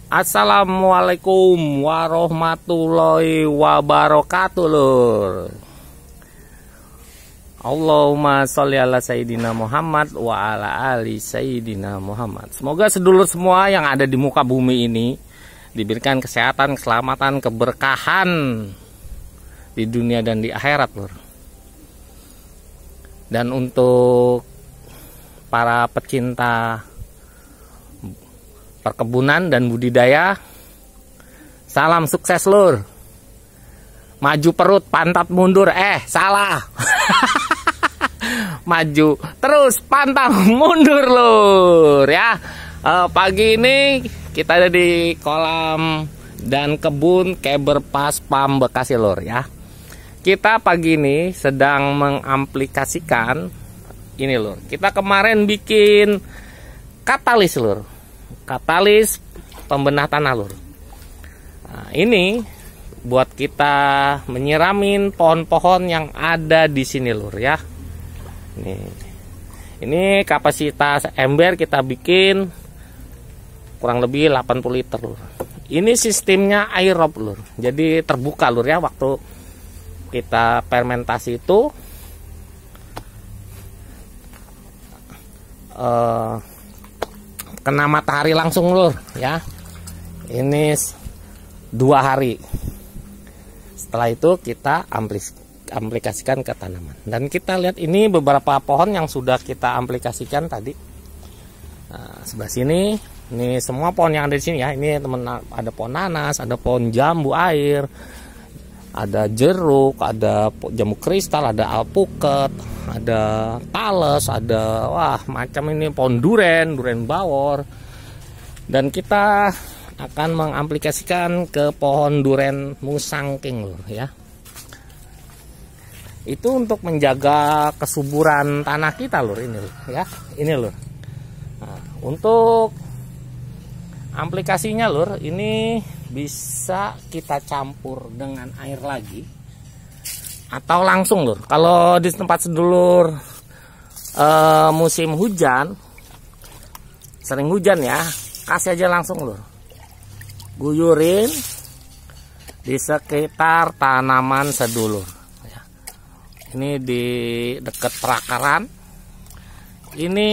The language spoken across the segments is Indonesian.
Assalamualaikum warahmatullahi wabarakatuh, lur. Allahumma sholli ala sayyidina Muhammad wa ala ali sayyidina Muhammad. Semoga sedulur semua yang ada di muka bumi ini diberikan kesehatan, keselamatan, keberkahan di dunia dan di akhirat, lur. Dan untuk para pecinta perkebunan dan budidaya, salam sukses, lur. Maju perut, pantat mundur. Salah. Maju terus, pantang mundur, lur, ya. Pagi ini kita ada di kolam dan kebun Keberpas Pam Bekasi, lur, ya. Kita pagi ini sedang mengaplikasikan ini, lur. Kita kemarin bikin katalis, lur. Katalis pembenah tanah, lur. Nah, ini buat kita menyiramin pohon-pohon yang ada di sini, lur, ya. Ini kapasitas ember kita bikin kurang lebih 80 liter, lur. Ini sistemnya aerob, lur. Jadi terbuka, lur, ya. Waktu kita fermentasi itu kena matahari langsung, lur, ya. Ini 2 hari. Setelah itu kita aplikasikan ke tanaman. Dan kita lihat ini beberapa pohon yang sudah kita aplikasikan tadi. Nah, sebelah sini, ini semua pohon yang ada di sini, ya. Ini teman, ada pohon nanas, ada pohon jambu air, ada jeruk, ada jambu kristal, ada alpukat, ada tales, ada macam ini pohon duren bawor. Dan kita akan mengaplikasikan ke pohon duren musangking, lur, ya. Itu untuk menjaga kesuburan tanah kita, lur, ini, lur, ya. Ini, lur. Nah, untuk aplikasinya, lur, ini bisa kita campur dengan air lagi atau langsung, lur. Kalau di tempat sedulur musim hujan, sering hujan, ya, kasih aja langsung, lur. Guyurin di sekitar tanaman sedulur, ya. Ini di dekat perakaran. Ini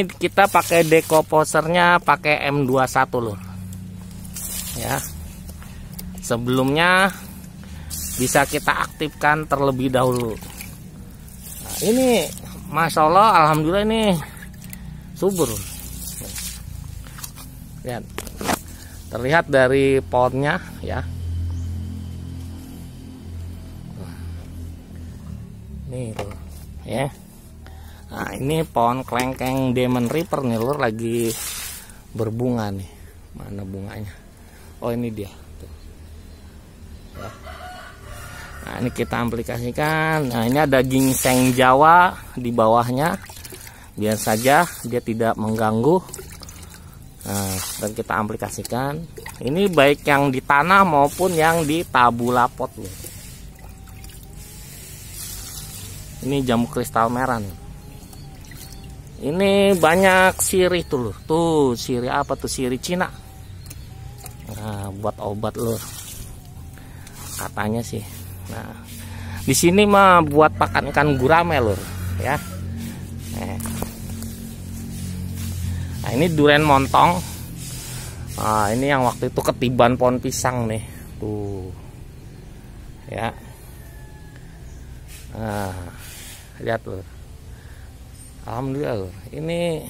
kita pakai dekomposernya pakai M21, lur, ya. Sebelumnya bisa kita aktifkan terlebih dahulu. Nah, ini Masya Allah, alhamdulillah ini subur, lihat. Terlihat dari pohonnya, ya. Nih, lur, ya. Nah, ini pohon kelengkeng Diamond Reaper nih, lur, lagi berbunga nih. Mana bunganya? Oh, ini dia. Tuh. Ya. Nah, ini kita aplikasikan. Nah, ini ada ginseng Jawa di bawahnya. Biar saja dia tidak mengganggu. Nah, dan kita aplikasikan. Ini baik yang di tanah maupun yang di tabula pot, loh. Ini jambu kristal merah nih. Ini banyak sirih tuh, lur. Tuh, sirih apa tuh? Sirih Cina. Nah, buat obat, lur, katanya sih. Nah, di sini mah buat pakan ikan gurame, lur, ya. Nah, ini duren montong. Nah, ini yang waktu itu ketiban pohon pisang nih, tuh, ya. Nah, lihat, lur. Alhamdulillah, lur. Ini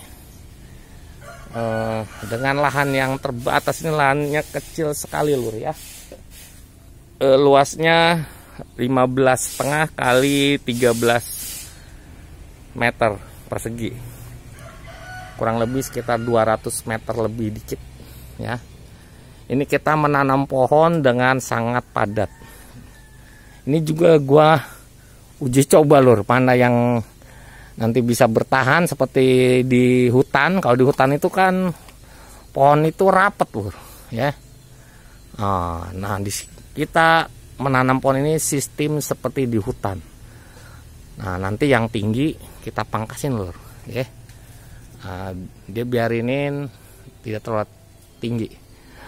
dengan lahan yang terbatas, ini lahannya kecil sekali, lur, ya. Luasnya 15,5 kali 13 meter persegi. Kurang lebih sekitar 200 meter lebih dikit, ya. Ini kita menanam pohon dengan sangat padat. Ini juga gua uji coba, lur, mana yang nanti bisa bertahan seperti di hutan. Kalau di hutan itu kan pohon itu rapet, lur, ya. Nah, kita menanam pohon ini sistem seperti di hutan. Nah, nanti yang tinggi kita pangkasin, lur, ya. Dia biarinin tidak terlalu tinggi.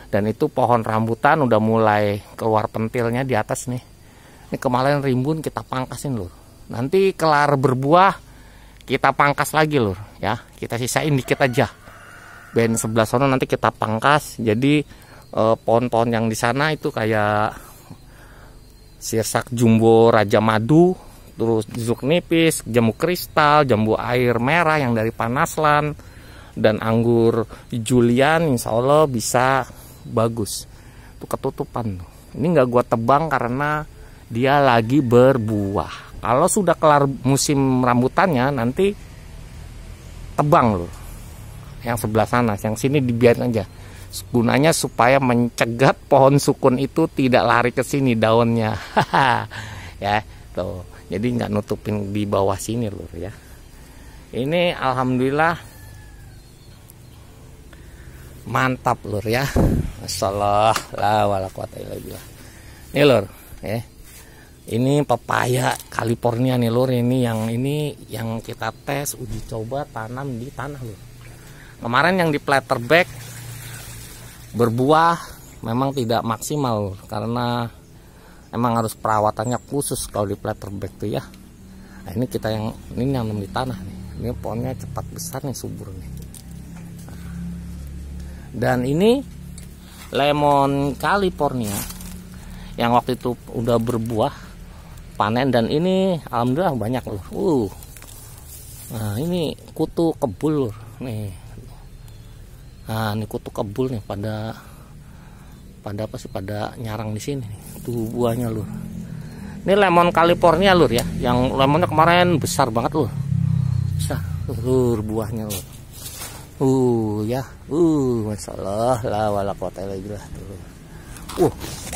Dan itu pohon rambutan udah mulai keluar pentilnya di atas nih. Ini kemarin rimbun kita pangkasin lur. Nanti kelar berbuah kita pangkas lagi lur ya. Kita sisain dikit aja. Ben sebelah sana nanti kita pangkas. Jadi pohon-pohon yang di sana itu kayak sirsak jumbo raja madu, terus jeruk nipis, jambu kristal, jambu air merah yang dari Panaslan, dan anggur Julian, insya Allah bisa bagus. Itu ketutupan. Ini nggak gua tebang karena dia lagi berbuah. Kalau sudah kelar musim rambutannya nanti tebang loh. Yang sebelah sana, yang sini dibiarin aja. Gunanya supaya mencegat pohon sukun itu tidak lari ke sini daunnya. Ya, tuh. Jadi nggak nutupin di bawah sini lur ya. Ini alhamdulillah mantap lur ya. Assalamualaikum. Nih lur, ya. Ini pepaya California nih lur. Ini yang kita tes uji coba tanam di tanah lur. Kemarin yang di platter bag berbuah memang tidak maksimal lur, karena emang harus perawatannya khusus kalau di platter bag tuh ya. Nah, ini kita yang nanam di tanah nih. Ini pohonnya cepat besar nih, subur nih. Dan ini lemon California yang waktu itu udah berbuah panen, dan ini alhamdulillah banyak loh. Nah, ini kutu kebul lur. Nih. Nah, ini kutu kebul nih pada nyarang di sini nih. Tuh buahnya lur. Ini lemon California lur ya. Yang lemonnya kemarin besar banget lur. Besar lur buahnya lur. Ya. Masyaallah la wala quwata illa billah.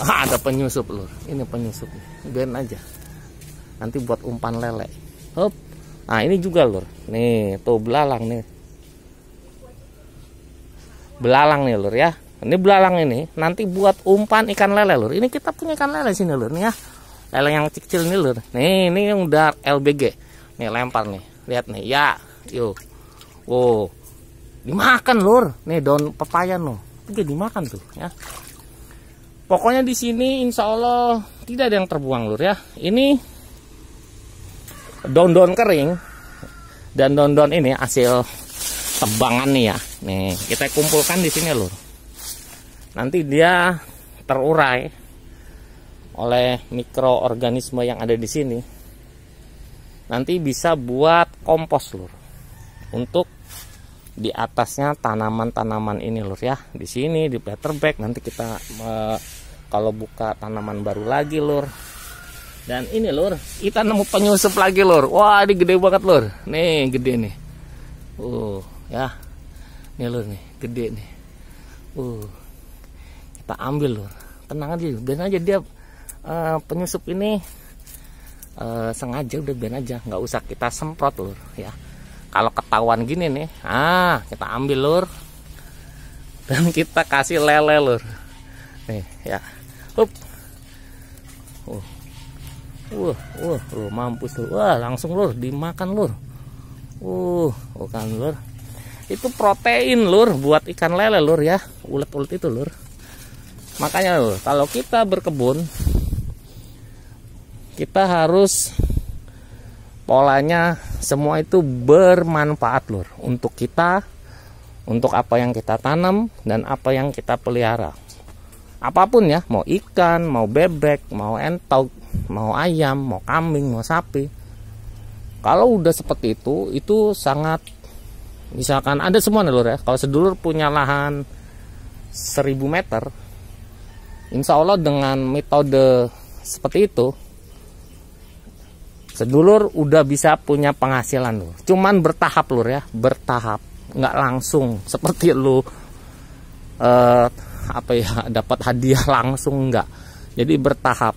Ada penyusup lur. Ini penyusup. Biarin aja. Nanti buat umpan lele. Hop. Nah, ini juga lur. Nih, tuh belalang nih. Belalang nih lur ya. Ini belalang ini nanti buat umpan ikan lele lur. Ini kita punya ikan lele sini lur nih ya. Lele yang kecil nih lur. Nih, ini yang udah LBG. Nih lempar nih. Lihat nih ya. Yuk. Wow. Dimakan lur. Nih daun pepaya noh. Itu dimakan tuh ya. Pokoknya di sini insya Allah tidak ada yang terbuang lur ya. Ini daun-daun kering dan daun-daun ini hasil tebangan nih ya. Nih, kita kumpulkan di sini lur. Nanti dia terurai oleh mikroorganisme yang ada di sini. Nanti bisa buat kompos lur. Untuk di atasnya tanaman-tanaman ini lur ya. Di sini di platter bag nanti kita kalau buka tanaman baru lagi lur. Dan ini lur, kita nemu penyusup lagi lur. Wah, ini gede banget lur. Nih, gede nih. Ya. Nih lur nih, gede nih. Kita ambil lur. Tenang aja, biar aja dia penyusup ini sengaja udah biar aja, nggak usah kita semprot lur ya. Kalau ketahuan gini nih, kita ambil lur. Dan kita kasih lele lur. Nih ya. Mampus lur. Wah, langsung lur dimakan lur. Kan lur. Itu protein lur buat ikan lele lur ya. Ulet-ulet itu lur. Makanya lur, kalau kita berkebun kita harus polanya semua itu bermanfaat lur untuk kita, untuk apa yang kita tanam dan apa yang kita pelihara. Apapun ya, mau ikan, mau bebek, mau entok, mau ayam, mau kambing, mau sapi. Kalau udah seperti itu sangat, misalkan ada semua nih lur ya. Kalau sedulur punya lahan 1000 meter, insya Allah dengan metode seperti itu, sedulur udah bisa punya penghasilan lur. Cuman bertahap lur ya, bertahap, nggak langsung seperti lu dapat hadiah langsung, nggak. Jadi bertahap.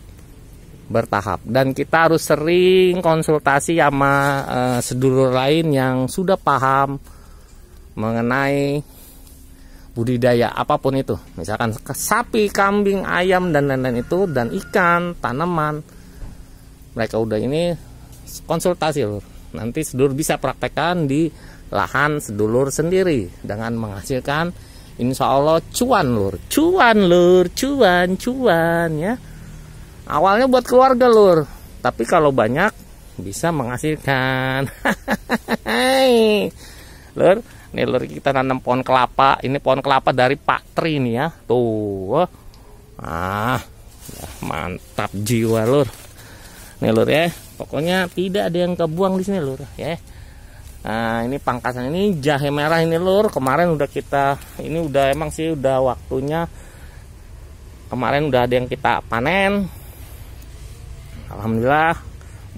Dan kita harus sering konsultasi sama sedulur lain yang sudah paham mengenai budidaya apapun itu, misalkan sapi, kambing, ayam dan lain-lain itu, dan ikan, tanaman. Mereka udah ini konsultasi lur. Nanti sedulur bisa praktekkan di lahan sedulur sendiri dengan menghasilkan insya Allah cuan lur, cuan ya. Awalnya buat keluarga lur, tapi kalau banyak bisa menghasilkan. Lur, nih lur, kita nanam pohon kelapa. Ini pohon kelapa dari Pak Tri nih ya. Tuh. Ya, mantap jiwa lur. Nih lur ya, pokoknya tidak ada yang kebuang di sini lur ya. Nah, ini pangkasan, ini jahe merah ini lur. Kemarin udah kita, ini udah emang sih udah waktunya. Kemarin udah ada yang kita panen. Alhamdulillah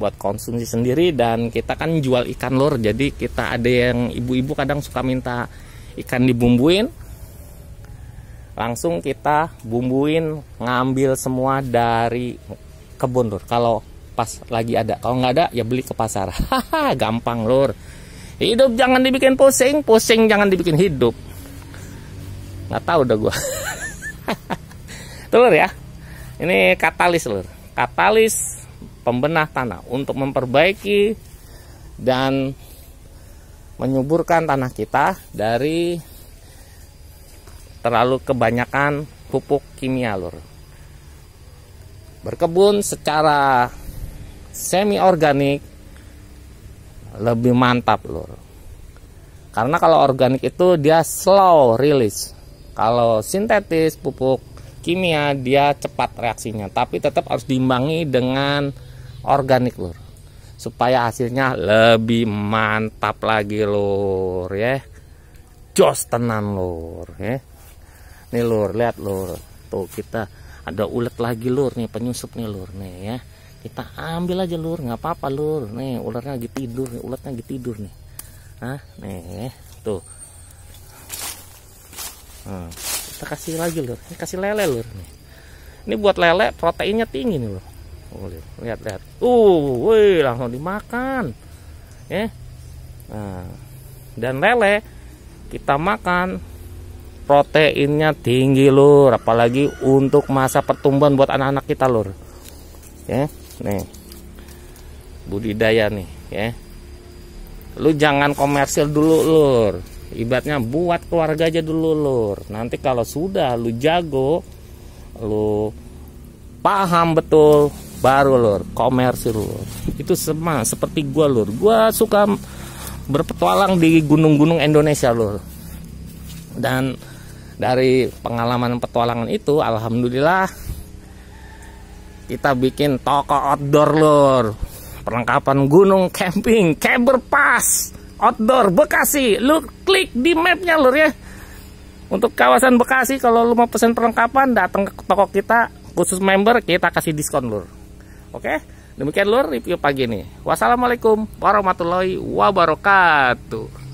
buat konsumsi sendiri, dan kita kan jual ikan lur. Jadi kita ada yang ibu-ibu kadang suka minta ikan dibumbuin. Langsung kita bumbuin, ngambil semua dari kebun lur. Kalau pas lagi ada, kalau nggak ada ya beli ke pasar. Haha, gampang lur. Hidup jangan dibikin pusing, pusing jangan dibikin hidup. Nggak tahu udah gua. Tuh lur ya. Ini katalis lur. Katalis pembenah tanah untuk memperbaiki dan menyuburkan tanah kita dari terlalu kebanyakan pupuk kimia lur. Berkebun secara semi organik lebih mantap lur, karena kalau organik itu dia slow release, kalau sintetis pupuk kimia dia cepat reaksinya, tapi tetap harus diimbangi dengan organik lur, supaya hasilnya lebih mantap lagi lur ya. Jos tenan lur ya. Nih lur, lihat lur, tuh kita ada ulet lagi lur nih, penyusup nih lur nih ya. Kita ambil aja lur, nggak apa-apa lur. Nih ularnya lagi tidur, uletnya lagi tidur nih. Hah, nih tuh. Nah, kita kasih lagi lur, ini kasih lele lur nih. Ini buat lele proteinnya tinggi nih lur. Oh, lihat. Wih, langsung dimakan. Ya. Nah, dan lele kita makan proteinnya tinggi lur, apalagi untuk masa pertumbuhan buat anak-anak kita lur. Ya. Nih budidaya nih ya, lu jangan komersil dulu lur, ibaratnya buat keluarga aja dulu lur. Nanti kalau sudah lu jago, lu paham betul, baru lur komersil lur. Itu sama seperti gua lur, gua suka berpetualang di gunung-gunung Indonesia lur, dan dari pengalaman petualangan itu alhamdulillah kita bikin toko outdoor lur, perlengkapan gunung camping, camper pass outdoor Bekasi. Lu klik di mapnya lur ya. Untuk kawasan Bekasi, kalau lu mau pesan perlengkapan, datang ke toko kita, khusus member kita kasih diskon lur. Oke, demikian lur review pagi ini. Wassalamualaikum warahmatullahi wabarakatuh.